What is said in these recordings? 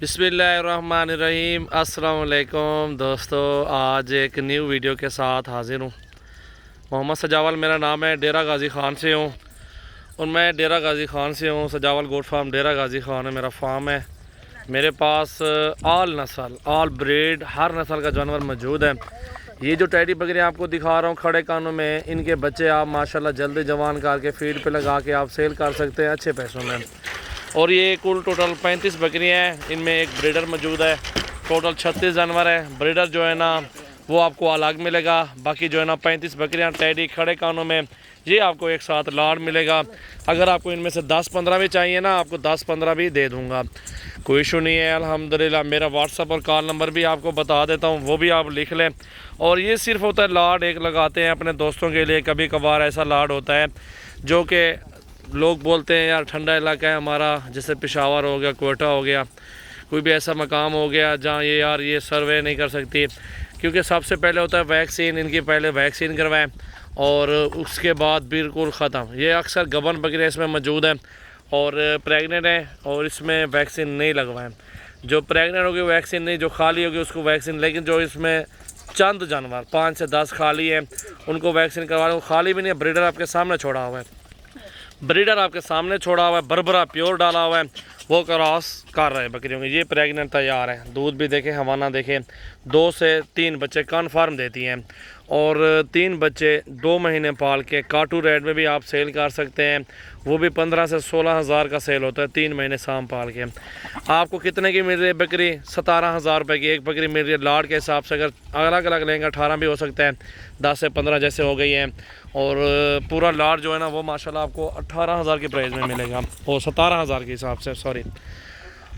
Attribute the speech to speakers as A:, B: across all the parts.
A: बिस्मिल्लाहिर्रहमानिर्रहीम। अस्सलाम वालेकुम दोस्तों, आज एक न्यू वीडियो के साथ हाजिर हूँ। मोहम्मद सजावल मेरा नाम है, डेरा गाजी ख़ान से हूँ और मैं डेरा गाजी ख़ान से हूँ। सजावल गोट फार्म डेरा गाजी ख़ान है मेरा फार्म है। मेरे पास ऑल नस्ल ऑल ब्रीड हर नस्ल का जानवर मौजूद है। ये जो टेडी बकरियाँ आपको दिखा रहा हूँ खड़े कानों में, इनके बच्चे आप माशाल्लाह जल्दी जवान करके फीड पे लगा के आप सेल कर सकते हैं अच्छे पैसों में। और ये कुल टोटल 35 बकरियाँ हैं, इनमें एक ब्रीडर मौजूद है। टोटल 36 जानवर है। ब्रीडर जो है ना वो आपको अलग मिलेगा, बाकी जो है ना 35 बकरियाँ टेडी खड़े कानों में, ये आपको एक साथ लाड़ मिलेगा। अगर आपको इनमें से 10-15 भी चाहिए ना, आपको 10-15 भी दे दूँगा, कोई इशू नहीं है अल्हम्दुलिल्लाह। मेरा व्हाट्सअप और कॉल नंबर भी आपको बता देता हूँ, वो भी आप लिख लें। और ये सिर्फ होता है लाड़ एक लगाते हैं अपने दोस्तों के लिए। कभी कभार ऐसा लाड़ होता है जो कि लोग बोलते हैं यार ठंडा इलाका है हमारा, जैसे पेशावर हो गया, कोयटा हो गया, कोई भी ऐसा मकाम हो गया जहाँ ये यार ये सर्वे नहीं कर सकती, क्योंकि सबसे पहले होता है वैक्सीन। इनकी पहले वैक्सीन करवाएं और उसके बाद बिल्कुल ख़त्म। ये अक्सर गबन बकरियाँ इसमें मौजूद हैं और प्रेग्नेंट है और इसमें वैक्सीन नहीं लगवाएं। जो प्रेग्नेंट होगी वैक्सीन नहीं, जो खाली होगी उसको वैक्सीन। लेकिन जो इसमें चंद जानवर 5 से 10 खाली हैं उनको वैक्सीन करवा रहे हो। खाली भी नहीं है, ब्रीडर आपके सामने छोड़ा हुआ है, ब्रीडर आपके सामने छोड़ा हुआ है, बरबरा प्योर डाला हुआ है, वो क्रॉस कर रहे हैं बकरियों के। ये प्रेग्नेंट तैयार है। दूध भी देखें, हवाना देखें, 2 से 3 बच्चे कन्फर्म देती हैं और 3 बच्चे 2 महीने पाल के काटू रेट में भी आप सेल कर सकते हैं। वो भी 15 से 16 हज़ार का सेल होता है 3 महीने शाम पाल के। आपको कितने की मिल रही है बकरी? 17,000 रुपये की एक बकरी मिल रही है लाड़ के हिसाब से। अगर अलग अलग लेंगे 18 भी हो सकता है, 10 से 15 जैसे हो गई हैं। और पूरा लाड़ जो है ना वो माशाल्लाह आपको 18,000 के प्राइस में मिलेगा, और 17,000 के हिसाब से, सॉरी।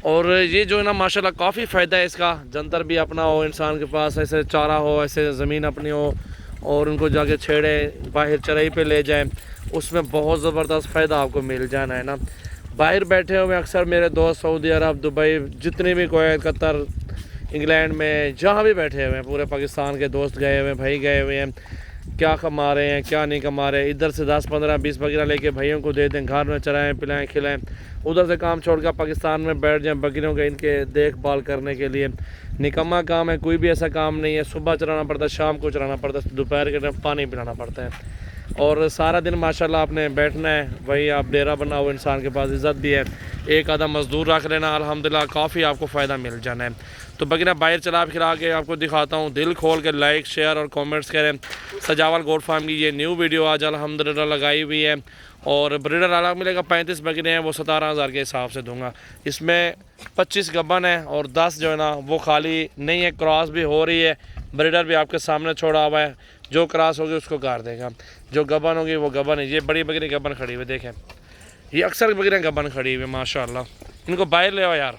A: और ये जो है ना माशाल्लाह काफ़ी फ़ायदा है इसका। जंतर भी अपना हो इंसान के पास, ऐसे चारा हो, ऐसे ज़मीन अपनी हो और उनको जाके छेड़े बाहर चराई पे ले जाएं, उसमें बहुत ज़बरदस्त फ़ायदा आपको मिल जाना है ना। बाहर बैठे हुए अक्सर मेरे दोस्त सऊदी अरब, दुबई, जितने भी कुवैत, कतर, इंग्लैंड में जहाँ भी बैठे हुए हैं, पूरे पाकिस्तान के दोस्त गए हुए हैं, भाई गए हुए हैं, क्या कमा रहे हैं क्या नहीं कमा रहे। इधर से 10, 15, 20 बकरियाँ लेके भाइयों को दे दें, घर में चराएं, पिलाएं, खिलाएं। उधर से काम छोड़कर पाकिस्तान में बैठ जाएं बकरियों के इनके देखभाल करने के लिए। निकम्मा काम है, कोई भी ऐसा काम नहीं है। सुबह चराना पड़ता है, शाम को चराना पड़ता है, दोपहर के टाइम पानी पिलाना पड़ता है और सारा दिन माशाल्लाह आपने बैठना है। वही आप डेरा बना हुआ इंसान के पास इज़्ज़त भी है। एक आधा मज़दूर रख लेना, अल्हम्दुलिल्लाह काफ़ी आपको फ़ायदा मिल जाना है। तो बकरियाँ बाहर चला खिला के आपको दिखाता हूँ। दिल खोल के लाइक, शेयर और कमेंट्स करें। सजावल गोट फार्म की ये न्यू वीडियो आज अल्हम्दुलिल्लाह लगाई हुई है। और ब्रीडर अलग मिलेगा, 35 बकरियाँ हैं, वो 17,000 के हिसाब से दूंगा। इसमें 25 गबन है और 10 जो है ना वो खाली नहीं है, क्रॉस भी हो रही है। ब्रीडर भी आपके सामने छोड़ा हुआ है, जो क्रॉस होगी उसको कर देगा, जो गबन होगी वो गबन है। ये बड़ी बकरी गबन खड़ी हुई देखें, ये अक्सर बकरियाँ गबन खड़ी हुई माशाल्लाह। इनको बाहर ले आओ यार।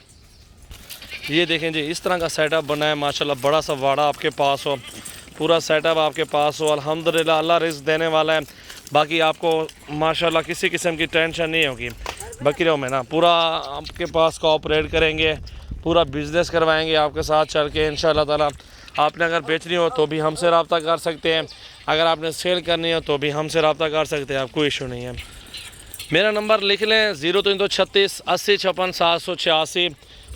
A: ये देखें जी, इस तरह का सेटअप बना है माशाल्लाह। बड़ा सा वाड़ा आपके पास हो, पूरा सेटअप आपके पास हो, अल्हम्दुलिल्लाह अल्लाह रिज़्क़ देने वाला है। बाकी आपको माशाल्लाह किसी किस्म की टेंशन नहीं होगी बकरियों में ना। पूरा आपके पास कोऑपरेट करेंगे, पूरा बिज़नेस करवाएंगे आपके साथ चल के इंशाअल्लाह ताला। आपने अगर बेचनी हो तो भी हमसे रब्ता कर सकते हैं, अगर आपने सेल करनी हो तो भी हमसे रब्ता कर सकते हैं, आप कोई इशू नहीं है। मेरा नंबर लिख लें 0336 80 56 786।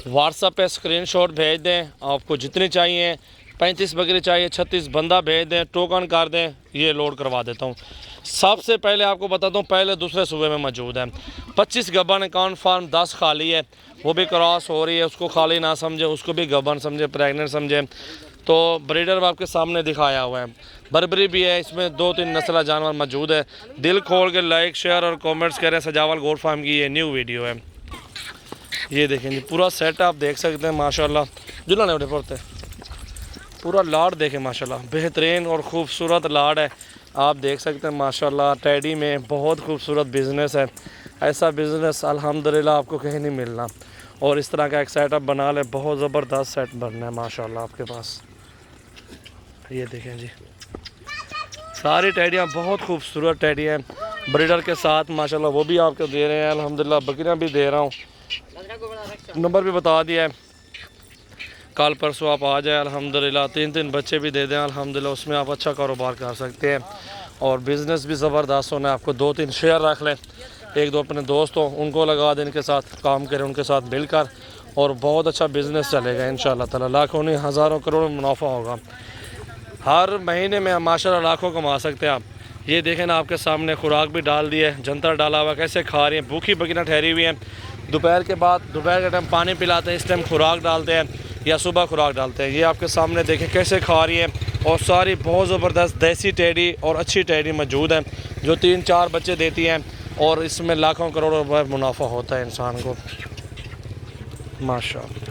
A: व्हाट्सएप पे स्क्रीनशॉट भेज दें, आपको जितनी चाहिए। 35 बकरी चाहिए, 36 बंदा भेज दें, टोकन कर दें, ये लोड करवा देता हूँ। सबसे पहले आपको बताता हूँ, पहले दूसरे सूबे में मौजूद है। 25 गबन कन्फर्म, 10 खाली है, वो भी क्रॉस हो रही है। उसको खाली ना समझे, उसको भी गबन समझे, प्रेगनेंट समझे। तो ब्रीडर आपके सामने दिखाया हुआ है, बरबरी भी है, इसमें 2-3 नस्ल जानवर मौजूद है। दिल खोल के लाइक, शेयर और कमेंट्स करें। सजावल गोट फार्म की ये न्यू वीडियो है। ये देखें जी, पूरा सेटअप देख सकते हैं माशाल्लाह। जुलाने उठे पड़ते पूरा लाड़ देखें माशाल्लाह, बेहतरीन और ख़ूबसूरत लाड़ है। आप देख सकते हैं माशाल्लाह। टेडी में बहुत खूबसूरत बिज़नेस है, ऐसा बिज़नेस अल्हम्दुलिल्लाह आपको कहीं नहीं मिलना। और इस तरह का एक सेटअप बना ले, बहुत ज़बरदस्त सेट बनना है माशाल्लाह आपके पास। ये देखें जी, सारी टेडियाँ बहुत खूबसूरत टेडी हैं ब्रीडर के साथ माशाल्लाह। वो भी आपको दे रहे हैं अल्हम्दुलिल्लाह, बकरियाँ भी दे रहा हूँ, नंबर भी बता दिया है। कल परसों आप आ जाए अल्हम्दुलिल्लाह, 3-3 बच्चे भी दे दें अल्हम्दुलिल्लाह, उसमें आप अच्छा कारोबार कर सकते हैं। और बिज़नेस भी ज़बरदस्त होना है। आपको 2-3 शेयर रख लें, 1-2 अपने दोस्त हो उनको लगा दें, इनके साथ काम करें, उनके साथ मिलकर और बहुत अच्छा बिज़नेस चलेगा इंशाल्लाह ताला। लाखों नहीं हज़ारों करोड़ों मुनाफा होगा हर महीने में। माशाल्लाह लाखों कमा सकते हैं आप। ये देखें ना, आपके सामने खुराक भी डाल दी है, जंतर डाला हुआ, कैसे खा रही हैं। भूखी बकरियां ठहरी हुई हैं। दोपहर के टाइम पानी पिलाते हैं, इस टाइम खुराक डालते हैं या सुबह खुराक डालते हैं। ये आपके सामने देखें कैसे खा रही है। और सारी बहुत ज़बरदस्त देसी टेडी और अच्छी टेडी मौजूद है जो 3-4 बच्चे देती हैं और इसमें लाखों करोड़ों रुपए मुनाफा होता है इंसान को। माशाअल्लाह।